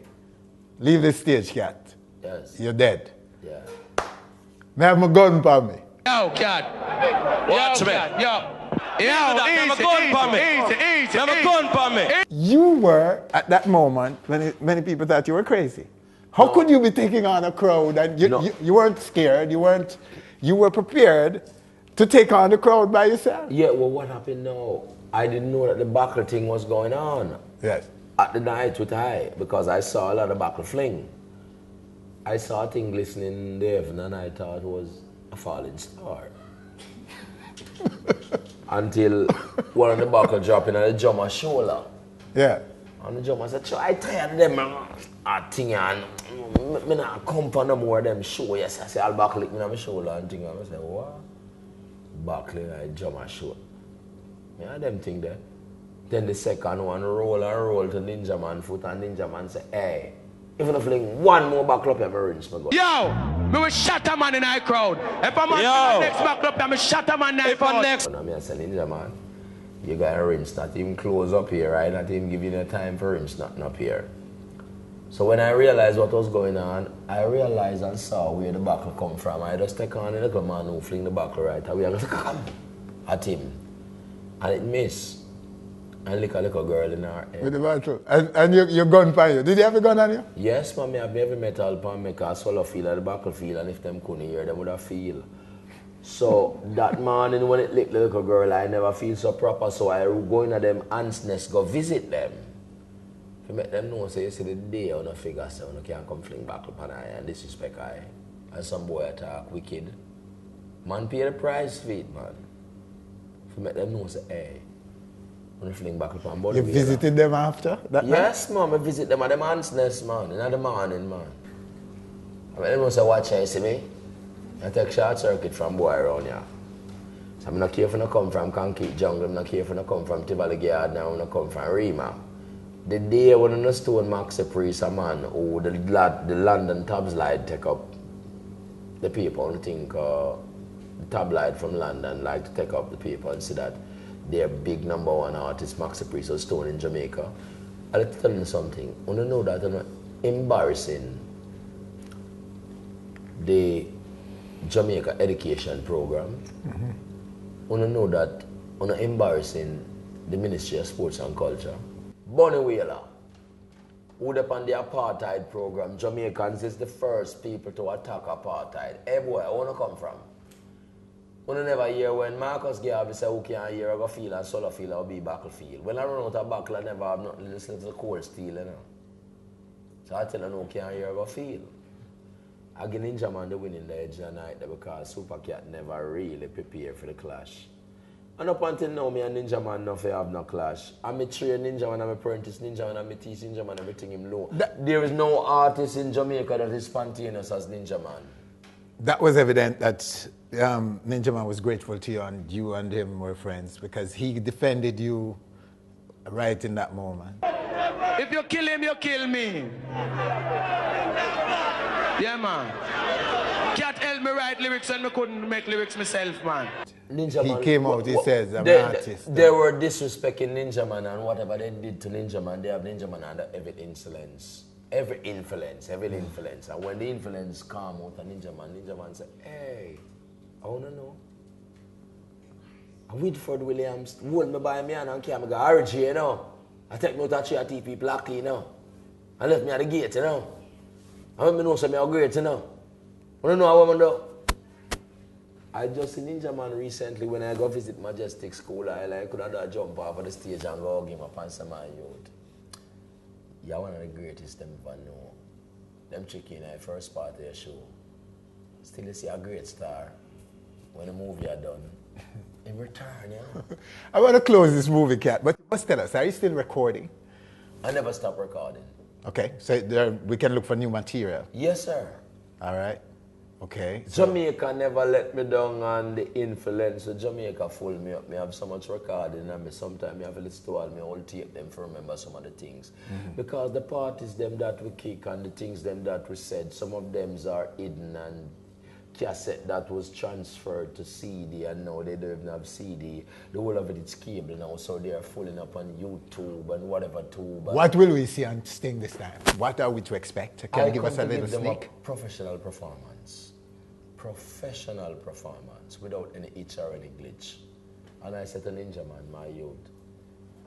leave the stage, Cat. Yes. You're dead. Yeah. May I have my gun for me? Yo, Cat. Watch me. Easy. You were, at that moment, many people thought you were crazy. How could you be taking on a crowd and you weren't scared, you were prepared to take on the crowd by yourself? Yeah, well, what happened now? I didn't know that the buckle thing was going on. Yes. At the night with I, because I saw a lot of buckle fling. I saw a thing glistening in the heaven and I thought it was a falling star. Until one of the buckle dropping on the drummer's shoulder. Yeah. And the drummer said, I tired of them thing and I not come for no more of them show. Yes, I say I'll buckle it on my shoulder and thing. I say, what? Buckling like drummer show. Yeah, them thing there. Then the second one roll to Ninja Man foot and Ninja Man say, hey, even if fling one more buckle up, I'm a rinse my God. Yo, me will shut a man in our crowd. If I'm on the next buckle up, I'm a shut a man in our crowd. Next. And I say, Ninja Man, you got a rinse, not even close up here, right? Not even giving you time for rinse, nothing up here. So when I realized what was going on, I realized and saw where the buckle come from. I just take on a little man who fling the buckle right away and come at him. And it missed. And look a little girl in her head. With the battle. And your gun for you. Did you have a gun on you? Yes, man, I have every metal pan make a solo feel at the buckle feel, and if them couldn't hear, them would have feel. So that morning when it licked the little girl, I never feel so proper, so I go in at them ants nest, go visit them. To make them know, say, you see the day on a figure, so you can't come fling back upon I and disrespect I. And some boy attack wicked. Man pay the price for it, man. To make them know, say, hey, when fling back upon body. You visited them after that? Yes, man, I visit them at the ants nest, man, in the morning, man. I make them know, say, watch I see me. I take short circuit from boy around here. So I'm not careful to come from Concrete Jungle, I'm not careful to come from Tivoli Garden, I'm not come from Rima. The day when I stone Maxi Priest, a man who the London tabloid take up the paper and think the tabloid from London like to take up the paper and see that their big #1 artist Maxi Priest was stoned in Jamaica. I'll tell you something. I know that I'm embarrassing the Jamaica education program. I know that I'm embarrassing the Ministry of Sports and Culture. Bonnie Wheeler, who upon the apartheid program, Jamaicans is the first people to attack apartheid. Hey boy, I wanna come from. I never hear when Marcus Garvey say, who can't hear, I go feel and solo feel, I'll be battlefield. When I run out of buckle, I never have nothing to listen to the cold steel, you know. So I tell them, who can't hear, I go feel. I give Ninja Man the winning the edge of the night because Supercat never really prepared for the clash. And up until now, me and Ninja Man don't have no clash. I'm a train Ninja Man, I'm a apprentice Ninja Man, I'm a teach Ninja Man, everything him know. There is no artist in Jamaica that is spontaneous as Ninja Man. That was evident that Ninja Man was grateful to you and him were friends because he defended you right in that moment. If you kill him, you kill me. Yeah, man. Can't help me write lyrics and I couldn't make lyrics myself, man. Ninja Man, came out, he says, I'm an artist. They were disrespecting Ninja Man and whatever they did to Ninja Man, they have Ninja Man under every influence. Every influence. And when the influence come out of Ninja Man say, hey, I wanna know. Whitford Williams hold me by me and carry me go RG, you know. I take me out of 3 TP Blackley, you know. I left me at the gate, you know. I want me know some I'm great, you know. I don't know how I'm do. I just see Ninja Man recently when I go visit Majestic School. I could have jump off of the stage and go hug him up and say, my youth. You're one of the greatest them ever know. Them chicken in the first part of the show. Still you see a great star when the movie are done. In return, yeah. I want to close this movie, Cat, but you must tell us, are you still recording? I never stop recording. Okay, so we can look for new material? Yes, sir. All right. Okay. So Jamaica never let me down on the influence. So Jamaica full me up. Me have so much recording and sometimes I have to listen to all my old tape them for remember some of the things. Because the parties them that we kick and the things them that we said, some of them are hidden and cassette that was transferred to CD and now they don't even have CD. The whole of it is cable now, so they are fulling up on YouTube and whatever tube. What will we see on Sting this time? What are we to expect? Can you give us a little sneak? Professional performance. Professional performance without any itch or any glitch. And I said to Ninja Man, my youth,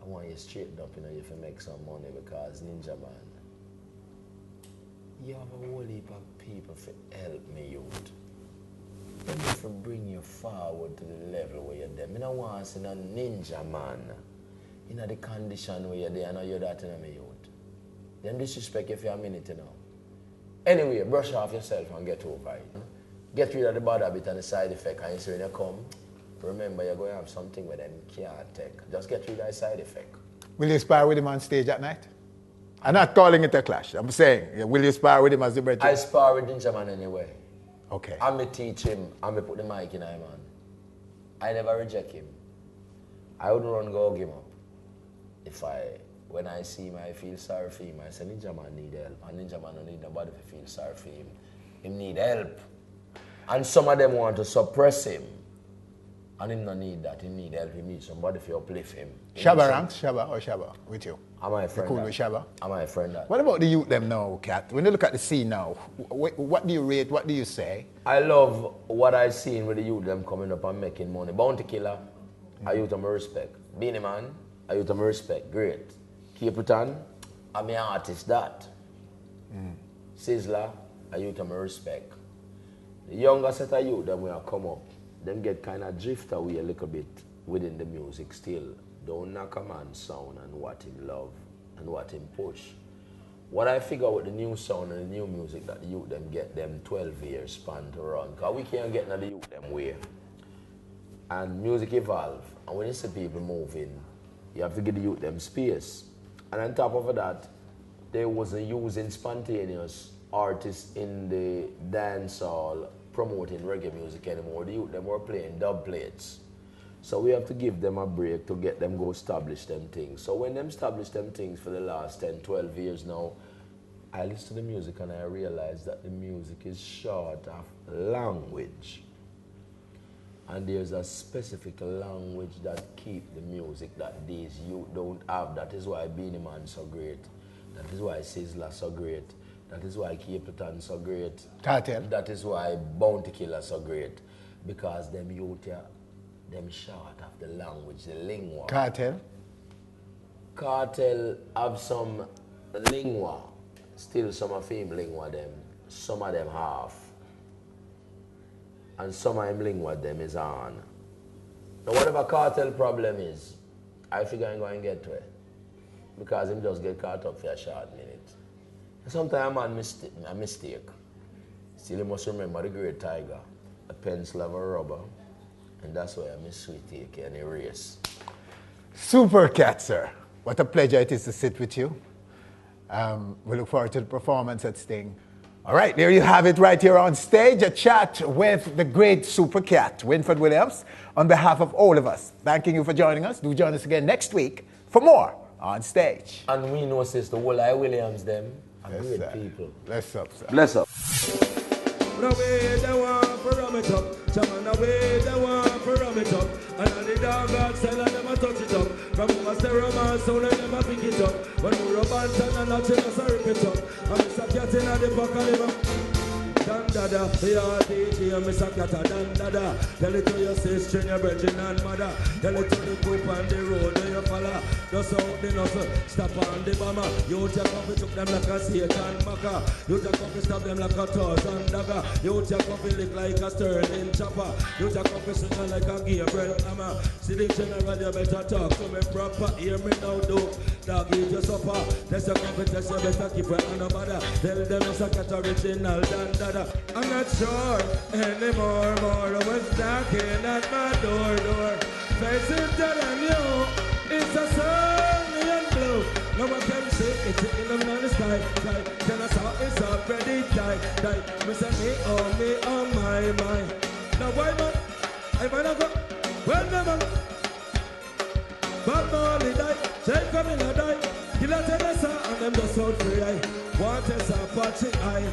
I want you straighten up, you know, if you make some money because Ninja Man, You have a whole heap of people to help me, youth. Let me to bring you forward to the level where you're there. I don't want to see no ninja man in the condition where you're there. I know you're that in me, youth. Then disrespect you for a minute, you know. Anyway, brush off yourself and get over it. Get rid of the bad habit and the side effect. And you see when you come, remember you're going to have something with them can't take. Just get rid of the side effect. Will you spar with him on stage at night? I'm not calling it a clash. I'm saying, will you spar with him as the brethren? I spar with Ninja Man anyway. Okay. I'm going to teach him. I'm going to put the mic in him, man. I never reject him. I wouldn't run go hug him up. When I see him, I feel sorry for him. I say, Ninja Man need help. And Ninja Man don't need nobody to feel sorry for him. He need help. And some of them want to suppress him. And him don't need that. He need help. He need somebody to uplift him. Shabba ranks? Shabba or Shabba with you? Am I a friend? Cool with Shabba? Am I a friend? What about the youth them now, Cat? When you look at the scene now, what do you rate? What do you say? I love what I seen with the youth them coming up and making money. Bounty Killer, I youth them respect. Beanie Man, I youth them respect. Great. Keep it on, I'm an artist that. Sizzler, I youth them respect. The younger set of youth them will come up. Them get kind of drift away a little bit within the music still. Don't knock a man's sound and what him love and what him push. What I figure with the new sound and the new music that the youth them get them 12 years span to run. Because we can't get the youth them way. And music evolve. And when you see people moving, you have to give the youth them space. And on top of that, they wasn't using spontaneous artists in the dance hall promoting reggae music anymore. The youth them were playing dub plates. So we have to give them a break to get them go establish them things. So when them establish them things for the last 10, 12 years now, I listen to the music and I realize that the music is short of language. And there's a specific language that keep the music that these youth don't have. That is why Beanie Man so great. That is why Sizzler so great. That is why Capleton so great. Cartel. That is why Bounty Killer so great. Because them youth here, them short of the language, the lingua. Cartel. Cartel have some lingua. Still some of him lingua them. Some of them half. And some of him lingua them is on. Now whatever Cartel problem is, I figure I'm going to get to it. Because him just get caught up for a short minute. Sometimes a man a mistake. Still you must remember the great tiger. A pencil of a rubber. And that's why I miss sweet take and erase. Supercat, sir. What a pleasure it is to sit with you. We look forward to the performance at Sting. All right, there you have it right here on stage. A chat with the great Supercat, Winfred Williams, on behalf of all of us. Thanking you for joining us. Do join us again next week for more On Stage. And we know, sister, whole I Williams, them are Yes, great sir. people. Bless up, sir. Bless up. Away they want to ram it up. Chaman away they want to ram it up. And all the dog outside and them a touch it up. From a stereo man sound and them a pick it up. But no rubber and a notch us a rip it up. And Mr. Cat in the back of them. Dadda, the DJ and Mr. Cat Dadda. Tell it to your sister and your virgin and mother. Tell it to the coop on the road where you follow. Just out the knuckle, stop on the bomber. You take off and took them like a Satan maca. You take off and stop them like a Tarzan dagger. You take off and lick like a Sterling chopper. You take off and sit like a Gabriel hammer. See the general, you better talk to me proper. Hear me now, do. Dog, eat your supper. Test your competence, you better keep it on the bother. Tell them it's a cat original than Dadda. I'm not sure anymore, more was knocking at my door. Facing telling you, it's a sunny and blue. No one can see it's in the sky. Tell us how it's already died. Me say me, oh my. Now why man? I might not go. Well never. But Molly died, Jacob in a die. Killer Teresa and them just out free. Want us a patchy eye.